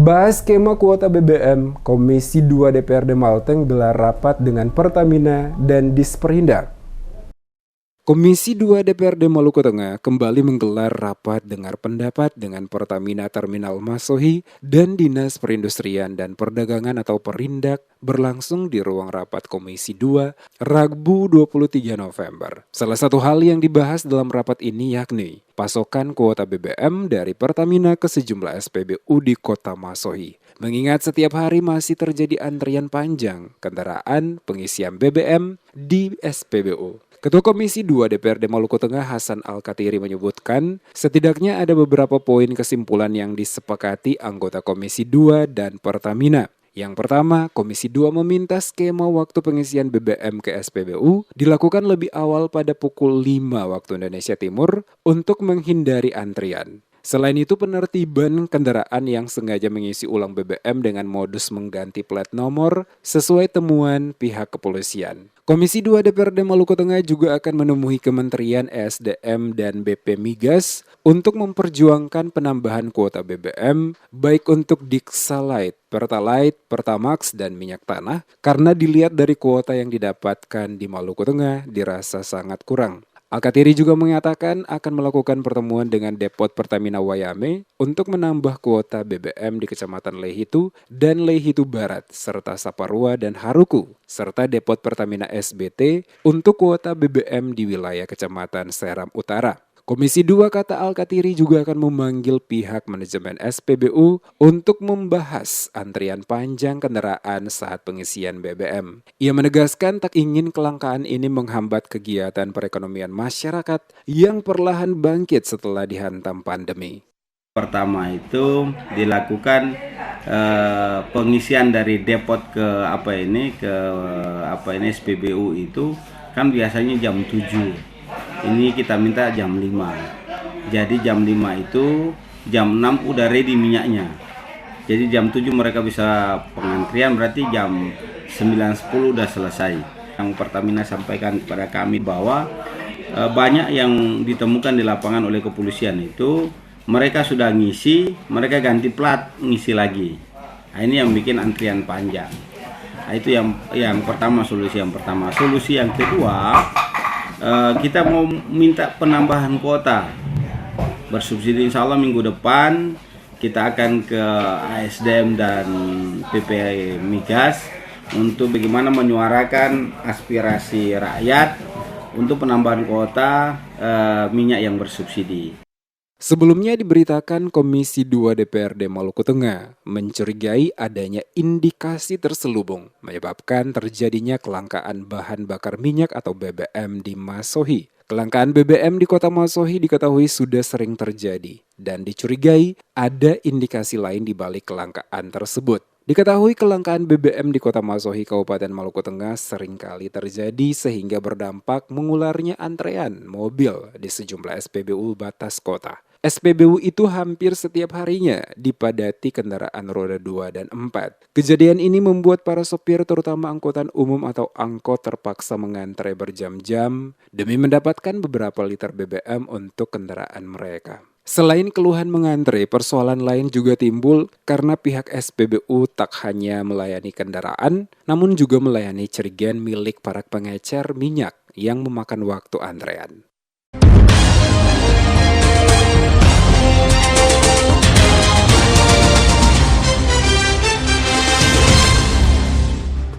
Bahas skema kuota BBM, Komisi 2 DPRD Malteng gelar rapat dengan Pertamina dan Disperindak. Komisi 2 DPRD Maluku Tengah kembali menggelar rapat dengar pendapat dengan Pertamina Terminal Masohi dan Dinas Perindustrian dan Perdagangan atau Perindak berlangsung di ruang rapat Komisi 2 Rabu 23 November. Salah satu hal yang dibahas dalam rapat ini yakni pasokan kuota BBM dari Pertamina ke sejumlah SPBU di Kota Masohi. Mengingat setiap hari masih terjadi antrian panjang kendaraan pengisian BBM di SPBU. Ketua Komisi 2 DPRD Maluku Tengah Hasan Al-Katiri menyebutkan, setidaknya ada beberapa poin kesimpulan yang disepakati anggota Komisi 2 dan Pertamina. Yang pertama, Komisi 2 meminta skema waktu pengisian BBM ke SPBU dilakukan lebih awal pada pukul 5 waktu Indonesia Timur untuk menghindari antrian. Selain itu, penertiban kendaraan yang sengaja mengisi ulang BBM dengan modus mengganti plat nomor sesuai temuan pihak kepolisian. Komisi 2 DPRD Maluku Tengah juga akan menemui Kementerian ESDM dan BP Migas untuk memperjuangkan penambahan kuota BBM baik untuk Dixalite, Pertalite, Pertamax, dan minyak tanah karena dilihat dari kuota yang didapatkan di Maluku Tengah dirasa sangat kurang. Al-Katiri juga mengatakan akan melakukan pertemuan dengan Depot Pertamina Wayame untuk menambah kuota BBM di Kecamatan Lehitu dan Lehitu Barat, serta Saparua dan Haruku, serta Depot Pertamina SBT untuk kuota BBM di wilayah Kecamatan Seram Utara. Komisi 2 kata Al-Katiri juga akan memanggil pihak manajemen SPBU untuk membahas antrian panjang kendaraan saat pengisian BBM. Ia menegaskan tak ingin kelangkaan ini menghambat kegiatan perekonomian masyarakat yang perlahan bangkit setelah dihantam pandemi. Pertama itu dilakukan pengisian dari depot ke SPBU itu kan biasanya jam 7. Ini kita minta jam 5. Jadi jam 5 itu jam 6 udah ready minyaknya. Jadi jam 7 mereka bisa pengantrian, berarti jam 9-10 udah selesai. Yang Pertamina sampaikan kepada kami bahwa banyak yang ditemukan di lapangan oleh kepolisian itu mereka sudah ngisi, mereka ganti plat, ngisi lagi. Nah, ini yang bikin antrian panjang. Nah, itu yang pertama, solusi yang pertama. Solusi yang kedua, kita mau minta penambahan kuota bersubsidi. Insya Allah minggu depan kita akan ke ASDM dan PP Migas untuk bagaimana menyuarakan aspirasi rakyat untuk penambahan kuota minyak yang bersubsidi. Sebelumnya diberitakan Komisi 2 DPRD Maluku Tengah mencurigai adanya indikasi terselubung menyebabkan terjadinya kelangkaan bahan bakar minyak atau BBM di Masohi. Kelangkaan BBM di Kota Masohi diketahui sudah sering terjadi dan dicurigai ada indikasi lain di balik kelangkaan tersebut. Diketahui kelangkaan BBM di Kota Masohi, Kabupaten Maluku Tengah seringkali terjadi sehingga berdampak mengularnya antrean mobil di sejumlah SPBU batas kota. SPBU itu hampir setiap harinya dipadati kendaraan roda 2 dan 4. Kejadian ini membuat para sopir terutama angkutan umum atau angkot terpaksa mengantre berjam-jam demi mendapatkan beberapa liter BBM untuk kendaraan mereka. Selain keluhan mengantre, persoalan lain juga timbul karena pihak SPBU tak hanya melayani kendaraan, namun juga melayani cerigen milik para pengecer minyak yang memakan waktu antrean.